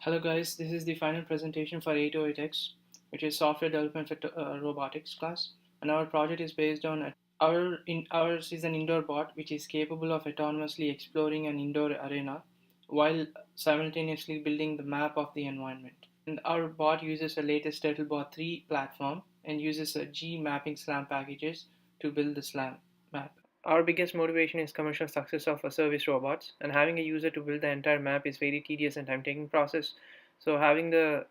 Hello guys, this is the final presentation for 808X, which is software development for robotics class, and our project is based on ours is an indoor bot which is capable of autonomously exploring an indoor arena while simultaneously building the map of the environment. And our bot uses the latest Turtlebot 3 platform and uses a G mapping SLAM packages to build the SLAM map. Our biggest motivation is commercial success of a service robots, and having a user to build the entire map is very tedious and time-taking process. So having the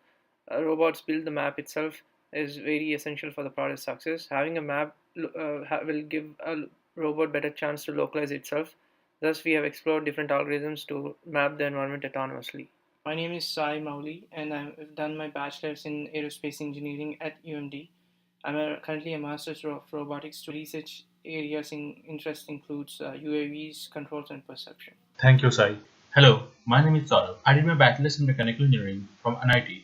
robots build the map itself is very essential for the product success. Having a map will give a robot better chance to localize itself. Thus, we have explored different algorithms to map the environment autonomously. My name is Sai Mauli, and I've done my bachelor's in aerospace engineering at UMD. Currently a master's of robotics. To research areas in interest includes UAVs, controls, and perception. Thank you, Sai. Hello, my name is Saurav. I did my bachelor's in mechanical engineering from NIT.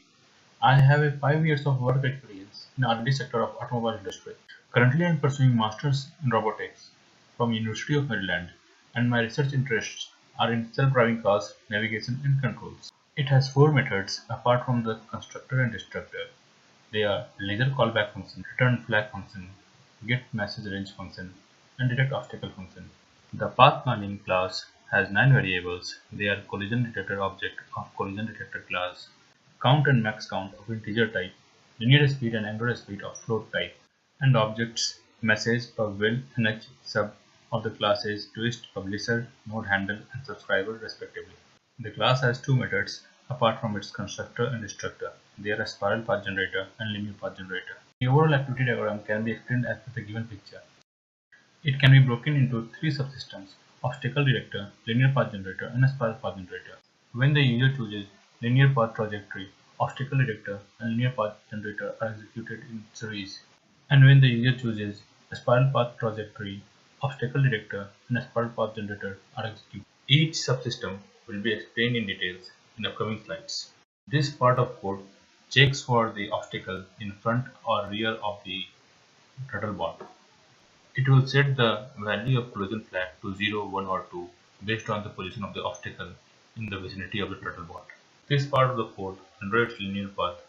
I have a 5 years of work experience in R&D sector of automobile industry. Currently, I am pursuing masters in robotics from University of Maryland, and my research interests are in self-driving cars, navigation, and controls. It has four methods apart from the constructor and destructor. They are laser callback function, return flag function, get message range function, and detect obstacle function. The path planning class has 9 variables. They are collision detector object of collision detector class, count and max count of integer type, linear speed and angular speed of float type, and objects message, will, nh sub of the classes twist, publisher, node handle, and subscriber respectively. The class has two methods apart from its constructor and destructor. They are a spiral path generator and linear path generator. The overall activity diagram can be explained as per the given picture. It can be broken into three subsystems: obstacle detector, linear path generator, and a spiral path generator. When the user chooses linear path trajectory, obstacle detector and linear path generator are executed in series. And when the user chooses a spiral path trajectory, obstacle detector and a spiral path generator are executed. Each subsystem will be explained in details in upcoming slides. This part of code checks for the obstacle in front or rear of the Turtlebot. It will set the value of collision flag to 0, 1 or 2 based on the position of the obstacle in the vicinity of the Turtlebot. This part of the code generates linear path.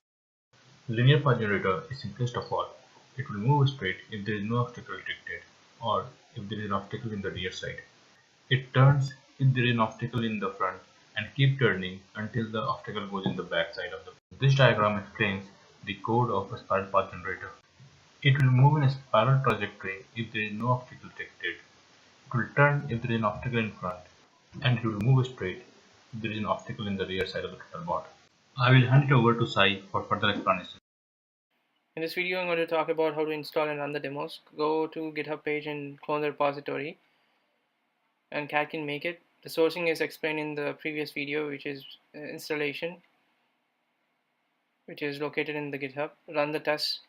The linear path generator is simplest of all. It will move straight if there is no obstacle detected or if there is an obstacle in the rear side. It turns if there is an obstacle in the front and keep turning until the obstacle goes in the back side of the. This diagram explains the code of a spiral path generator. It will move in a spiral trajectory if there is no obstacle detected. It will turn if there is an obstacle in front, and it will move straight if there is an obstacle in the rear side of the Turtlebot. I will hand it over to Sai for further explanation. In this video, I'm going to talk about how to install and run the demos. Go to GitHub page and clone the repository, and cat can make it. The sourcing is explained in the previous video, which is installation, which is located in the GitHub. Run the tests,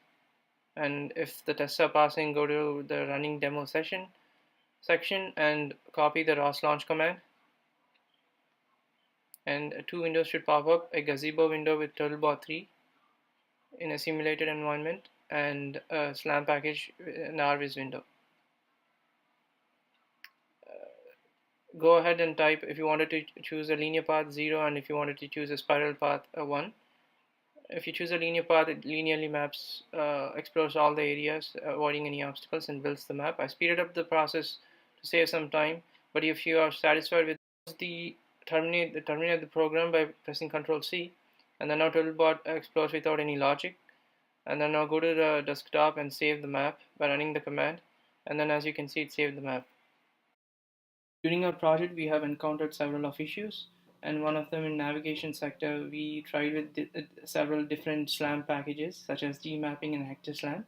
and if the tests are passing, go to the running demo section and copy the ROS launch command. And two windows should pop up: a gazebo window with Turtlebot 3 in a simulated environment, and a SLAM package in RViz window. Go ahead and type if you wanted to choose a linear path 0 and if you wanted to choose a spiral path 1. If you choose a linear path, it linearly maps, explores all the areas, avoiding any obstacles, and builds the map. I speeded up the process to save some time, but if you are satisfied with terminate the program by pressing Ctrl C, and then now Turtlebot explores without any logic. And then now go to the desktop and save the map by running the command, and then as you can see, it saved the map. During our project, we have encountered several of issues, and one of them in navigation sector, we tried with several different SLAM packages such as Gmapping and Hector SLAM.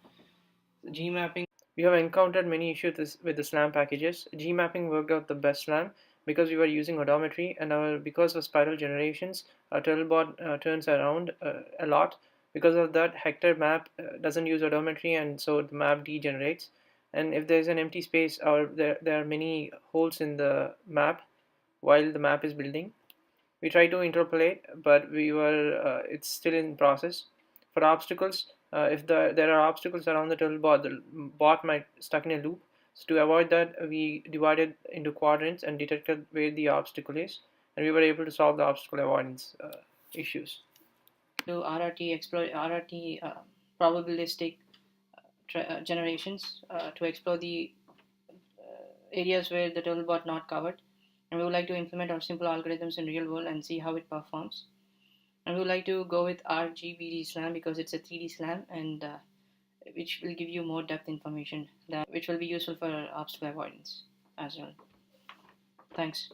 Gmapping, we have encountered many issues with the SLAM packages. Gmapping worked out the best SLAM because we were using odometry, and because of spiral generations, our Turtlebot turns around a lot. Because of that, Hector map doesn't use odometry, and so the map degenerates. And if there's an empty space or there are many holes in the map while the map is building, we try to interpolate, but it's still in process. For obstacles, if there are obstacles around the Turtlebot, the bot might stuck in a loop. So to avoid that, we divided into quadrants and detected where the obstacle is, and we were able to solve the obstacle avoidance. issues. Do RRT explore RRT probabilistic generations to explore the areas where the Turtlebot not covered, and we would like to implement our simple algorithms in real world and see how it performs. And we would like to go with RGBD SLAM because it's a 3D SLAM, and which will give you more depth information, that which will be useful for obstacle avoidance as well. Thanks.